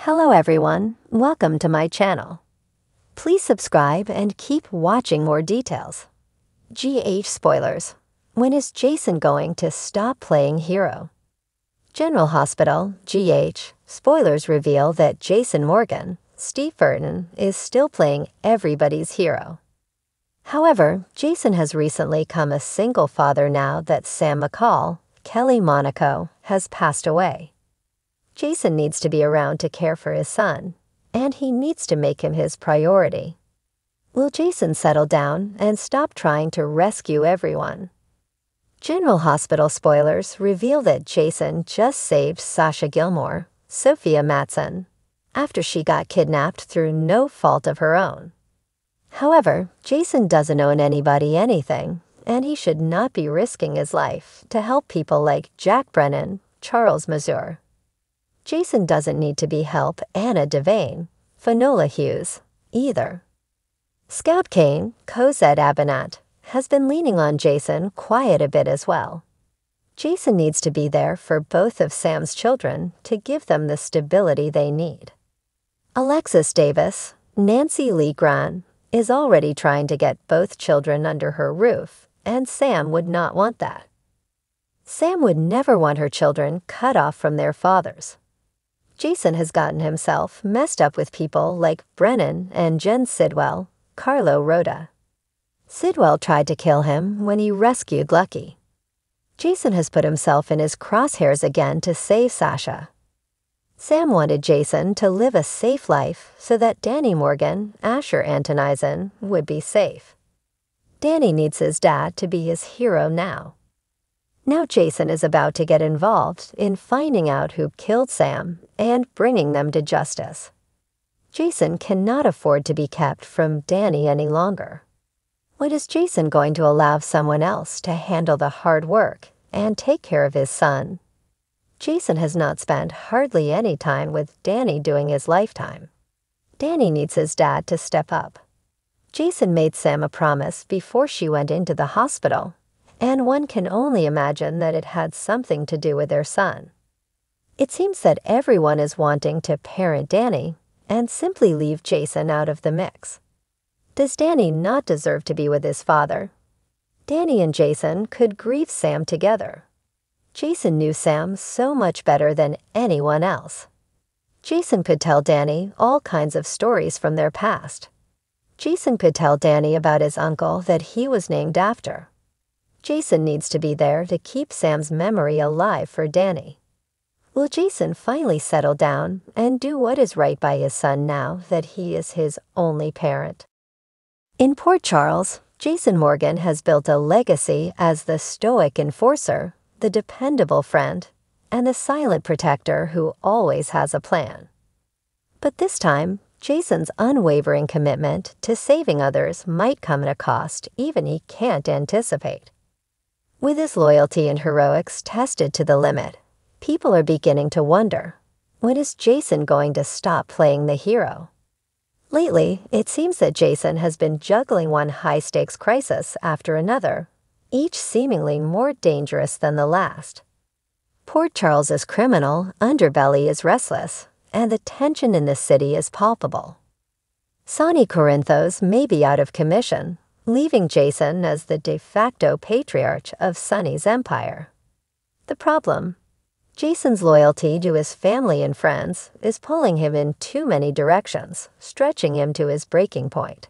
Hello everyone, welcome to my channel. Please subscribe and keep watching more details. GH spoilers. When is Jason going to stop playing hero? General Hospital, GH, spoilers reveal that Jason Morgan, Steve Burton, is still playing everybody's hero. However, Jason has recently become a single father now that Sam McCall, Kelly Monaco, has passed away. Jason needs to be around to care for his son, and he needs to make him his priority. Will Jason settle down and stop trying to rescue everyone? General Hospital spoilers reveal that Jason just saved Sasha Gilmore, Sophia Matson, after she got kidnapped through no fault of her own. However, Jason doesn't owe anybody anything, and he should not be risking his life to help people like Jack Brennan, Charles Mazur. Jason doesn't need to be help Anna Devane, Finola Hughes, either. Scout Kane, Cosette Abinat, has been leaning on Jason quite a bit as well. Jason needs to be there for both of Sam's children to give them the stability they need. Alexis Davis, Nancy Lee Grahn, is already trying to get both children under her roof, and Sam would not want that. Sam would never want her children cut off from their fathers. Jason has gotten himself messed up with people like Brennan and Jen Sidwell, Carlo Rhoda. Sidwell tried to kill him when he rescued Lucky. Jason has put himself in his crosshairs again to save Sasha. Sam wanted Jason to live a safe life so that Danny Morgan, Asher Antonisen, would be safe. Danny needs his dad to be his hero now. Now Jason is about to get involved in finding out who killed Sam and bringing them to justice. Jason cannot afford to be kept from Danny any longer. What is Jason going to allow someone else to handle the hard work and take care of his son? Jason has not spent hardly any time with Danny during his lifetime. Danny needs his dad to step up. Jason made Sam a promise before she went into the hospital, and one can only imagine that it had something to do with their son. It seems that everyone is wanting to parent Danny and simply leave Jason out of the mix. Does Danny not deserve to be with his father? Danny and Jason could grieve Sam together. Jason knew Sam so much better than anyone else. Jason could tell Danny all kinds of stories from their past. Jason could tell Danny about his uncle that he was named after. Jason needs to be there to keep Sam's memory alive for Danny. Will Jason finally settle down and do what is right by his son now that he is his only parent? In Port Charles, Jason Morgan has built a legacy as the stoic enforcer, the dependable friend, and the silent protector who always has a plan. But this time, Jason's unwavering commitment to saving others might come at a cost even he can't anticipate. With his loyalty and heroics tested to the limit, people are beginning to wonder, when is Jason going to stop playing the hero? Lately, it seems that Jason has been juggling one high-stakes crisis after another, each seemingly more dangerous than the last. Port Charles's criminal underbelly is restless, and the tension in the city is palpable. Sonny Corinthos may be out of commission, leaving Jason as the de facto patriarch of Sonny's empire. The problem? Jason's loyalty to his family and friends is pulling him in too many directions, stretching him to his breaking point.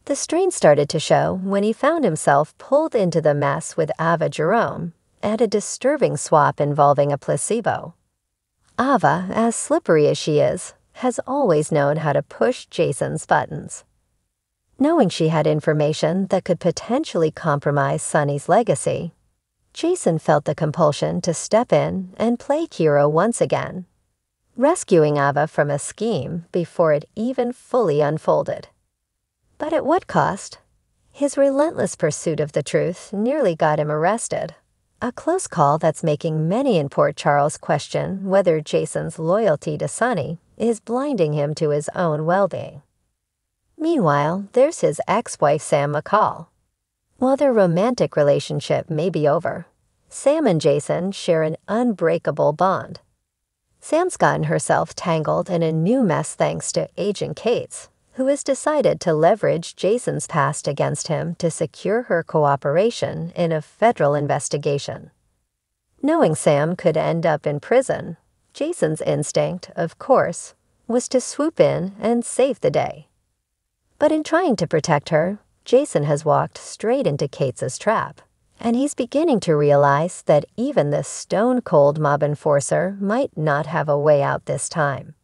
The strain started to show when he found himself pulled into the mess with Ava Jerome and a disturbing swap involving a placebo. Ava, as slippery as she is, has always known how to push Jason's buttons. Knowing she had information that could potentially compromise Sonny's legacy, Jason felt the compulsion to step in and play hero once again, rescuing Ava from a scheme before it even fully unfolded. But at what cost? His relentless pursuit of the truth nearly got him arrested, a close call that's making many in Port Charles question whether Jason's loyalty to Sonny is blinding him to his own well-being. Meanwhile, there's his ex-wife Sam McCall. While their romantic relationship may be over, Sam and Jason share an unbreakable bond. Sam's gotten herself tangled in a new mess thanks to Agent Cates, who has decided to leverage Jason's past against him to secure her cooperation in a federal investigation. Knowing Sam could end up in prison, Jason's instinct, of course, was to swoop in and save the day. But in trying to protect her, Jason has walked straight into Cates' trap, and he's beginning to realize that even the stone-cold mob enforcer might not have a way out this time.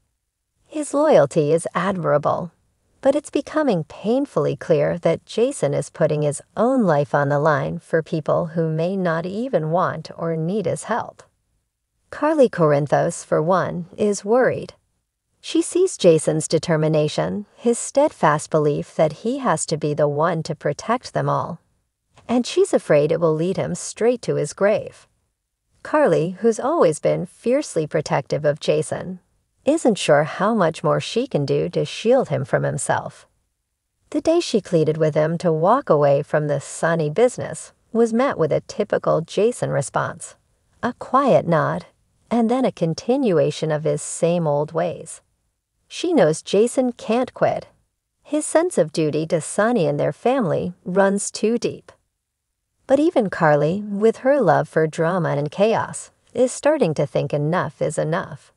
His loyalty is admirable, but it's becoming painfully clear that Jason is putting his own life on the line for people who may not even want or need his help. Carly Corinthos, for one, is worried. She sees Jason's determination, his steadfast belief that he has to be the one to protect them all, and she's afraid it will lead him straight to his grave. Carly, who's always been fiercely protective of Jason, isn't sure how much more she can do to shield him from himself. The day she pleaded with him to walk away from the Sonny business was met with a typical Jason response, a quiet nod, and then a continuation of his same old ways. She knows Jason can't quit. His sense of duty to Sonny and their family runs too deep. But even Carly, with her love for drama and chaos, is starting to think enough is enough.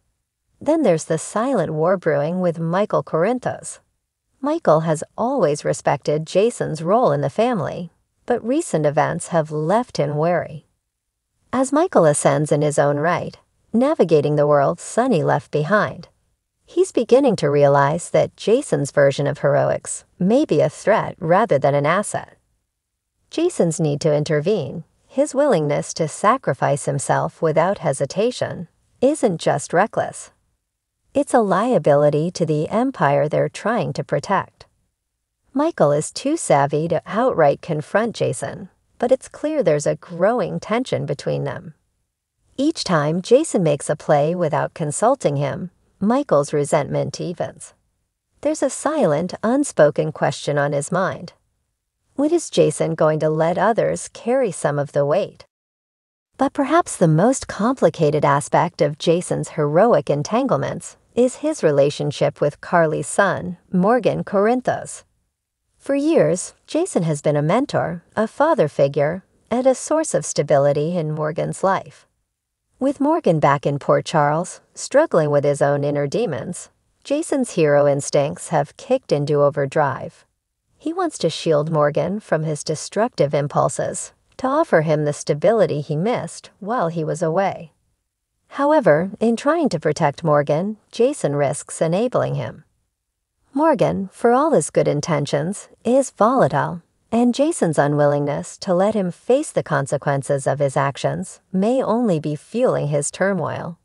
Then there's the silent war brewing with Michael Corinthos. Michael has always respected Jason's role in the family, but recent events have left him wary. As Michael ascends in his own right, navigating the world Sonny left behind, he's beginning to realize that Jason's version of heroics may be a threat rather than an asset. Jason's need to intervene, his willingness to sacrifice himself without hesitation, isn't just reckless. It's a liability to the empire they're trying to protect. Michael is too savvy to outright confront Jason, but it's clear there's a growing tension between them. Each time Jason makes a play without consulting him, Michael's resentment deepens. There's a silent, unspoken question on his mind. When is Jason going to let others carry some of the weight? But perhaps the most complicated aspect of Jason's heroic entanglements is his relationship with Carly's son, Morgan Corinthos. For years, Jason has been a mentor, a father figure, and a source of stability in Morgan's life. With Morgan back in Port Charles, struggling with his own inner demons, Jason's hero instincts have kicked into overdrive. He wants to shield Morgan from his destructive impulses, to offer him the stability he missed while he was away. However, in trying to protect Morgan, Jason risks enabling him. Morgan, for all his good intentions, is volatile, and Jason's unwillingness to let him face the consequences of his actions may only be fueling his turmoil.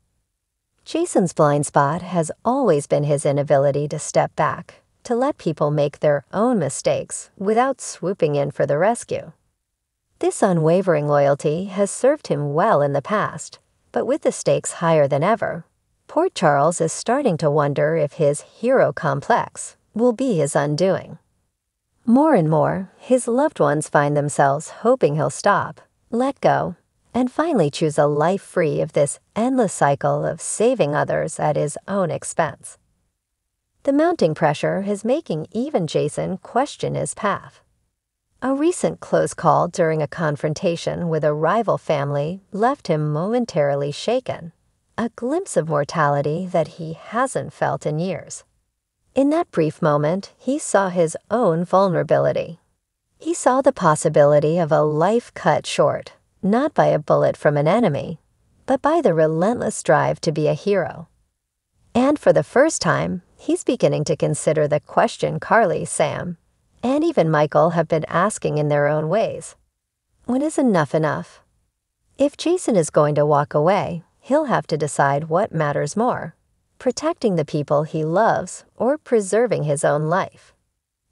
Jason's blind spot has always been his inability to step back, to let people make their own mistakes without swooping in for the rescue. This unwavering loyalty has served him well in the past, but with the stakes higher than ever, Port Charles is starting to wonder if his hero complex will be his undoing. More and more, his loved ones find themselves hoping he'll stop, let go, and finally choose a life free of this endless cycle of saving others at his own expense. The mounting pressure is making even Jason question his path. A recent close call during a confrontation with a rival family left him momentarily shaken, a glimpse of mortality that he hasn't felt in years. In that brief moment, he saw his own vulnerability. He saw the possibility of a life cut short, not by a bullet from an enemy, but by the relentless drive to be a hero. And for the first time, he's beginning to consider the question Carly, Sam, and even Michael have been asking in their own ways. When is enough enough? If Jason is going to walk away, he'll have to decide what matters more, protecting the people he loves or preserving his own life.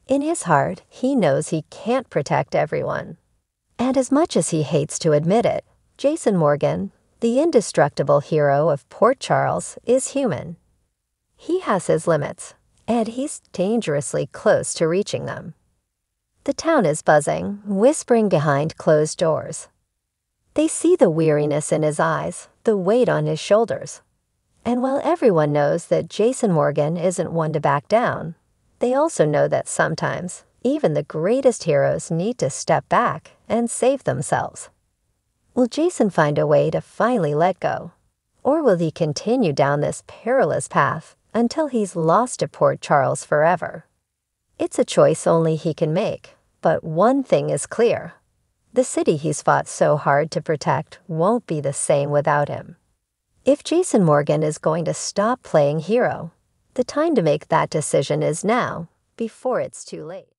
In his heart, he knows he can't protect everyone. And as much as he hates to admit it, Jason Morgan, the indestructible hero of Port Charles, is human. He has his limits, and he's dangerously close to reaching them. The town is buzzing, whispering behind closed doors. They see the weariness in his eyes, the weight on his shoulders. And while everyone knows that Jason Morgan isn't one to back down, they also know that sometimes even the greatest heroes need to step back and save themselves. Will Jason find a way to finally let go? Or will he continue down this perilous path until he's lost to Port Charles forever? It's a choice only he can make, but one thing is clear. The city he's fought so hard to protect won't be the same without him. If Jason Morgan is going to stop playing hero, the time to make that decision is now, before it's too late.